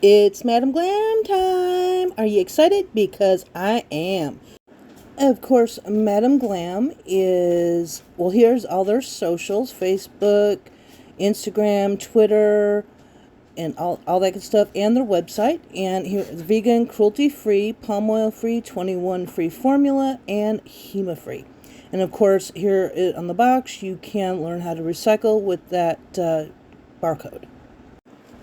It's Madam Glam time! Are you excited? Because I am. Of course, Madam Glam is, well, here's all their socials: Facebook, Instagram, Twitter, and all that good stuff, and their website. And here is vegan, cruelty-free, palm oil-free, 21-free formula, and HEMA-free. And of course, here on the box, you can learn how to recycle with that barcode.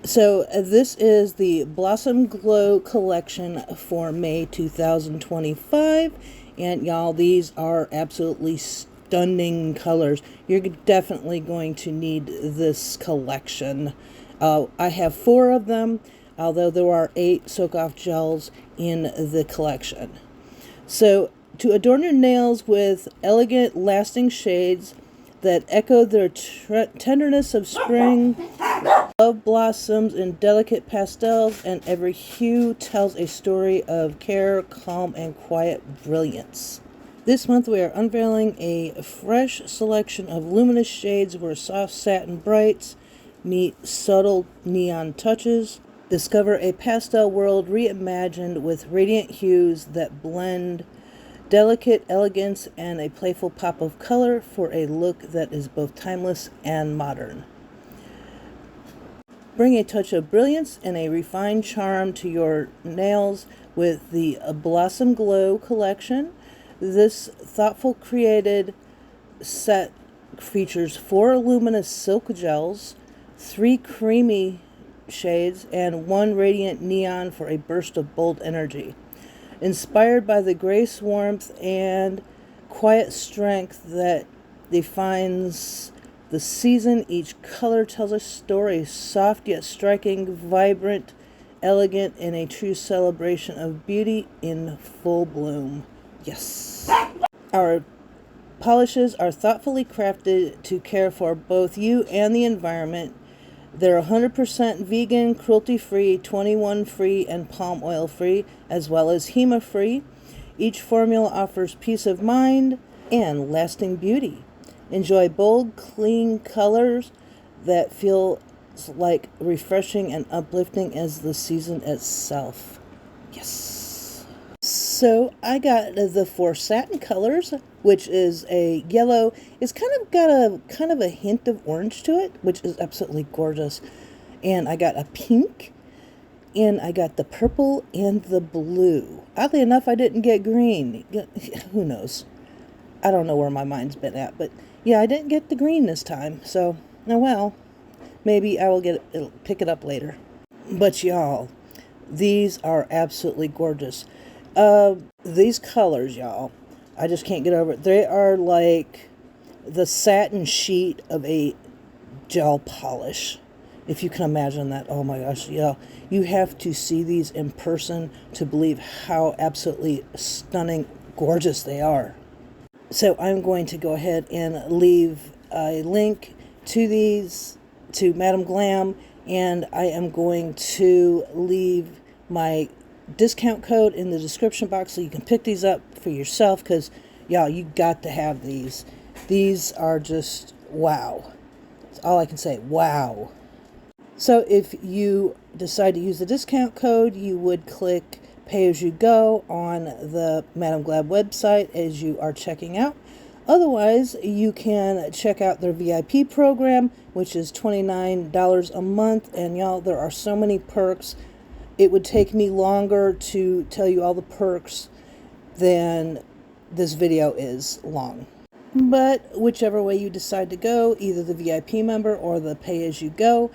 So this is the Blossom Glow collection for May 2025. And y'all, these are absolutely stunning colors. You're definitely going to need this collection. I have 4 of them, although there are 8 soak-off gels in the collection. So to adorn your nails with elegant, lasting shades that echo the tenderness of spring, love blossoms in delicate pastels, and every hue tells a story of care, calm, and quiet brilliance. This month we are unveiling a fresh selection of luminous shades where soft satin brights meet subtle neon touches. Discover a pastel world reimagined with radiant hues that blend delicate elegance and a playful pop of color for a look that is both timeless and modern. Bring a touch of brilliance and a refined charm to your nails with the Blossom Glow collection. This thoughtful created set features 4 luminous silk gels, 3 creamy shades, and 1 radiant neon for a burst of bold energy. Inspired by the grace, warmth, and quiet strength that defines the season, each color tells a story, soft yet striking, vibrant, elegant, and a true celebration of beauty in full bloom. Yes! Our polishes are thoughtfully crafted to care for both you and the environment. They're 100% vegan, cruelty-free, 21-free, and palm oil-free, as well as HEMA-free. Each formula offers peace of mind and lasting beauty. Enjoy bold, clean colors that feel like refreshing and uplifting as the season itself. Yes! So I got the 4 satin colors, which is a yellow. It's kind of a hint of orange to it, which is absolutely gorgeous. And I got a pink, and I got the purple and the blue. Oddly enough, I didn't get green. Who knows? I don't know where my mind's been at, but yeah, I didn't get the green this time. So, oh well, maybe I will pick it up later. But y'all, these are absolutely gorgeous. These colors, y'all, I just can't get over it. They are like the satin sheet of a gel polish, if you can imagine that. Oh my gosh, yeah. You have to see these in person to believe how absolutely stunning, gorgeous they are. So I'm going to go ahead and leave a link to these, to Madam Glam, and I am going to leave my discount code in the description box so you can pick these up for yourself, because y'all, you got to have these. These are just wow. That's all I can say. Wow. So if you decide to use the discount code, you would click pay as you go on the Madam Glam website as you are checking out. Otherwise, you can check out their VIP program, which is $29 a month. And y'all, there are so many perks. It would take me longer to tell you all the perks than this video is long. But whichever way you decide to go, either the VIP member or the pay-as-you-go,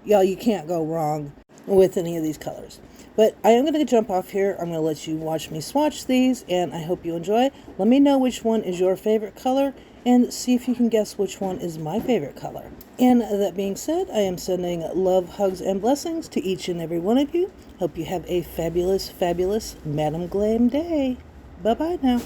y'all, you can't go wrong with any of these colors. But I am going to jump off here. I'm going to let you watch me swatch these, and I hope you enjoy. Let me know which one is your favorite color, and see if you can guess which one is my favorite color. And that being said, I am sending love, hugs, and blessings to each and every one of you. Hope you have a fabulous, fabulous Madam Glam day. Bye-bye now.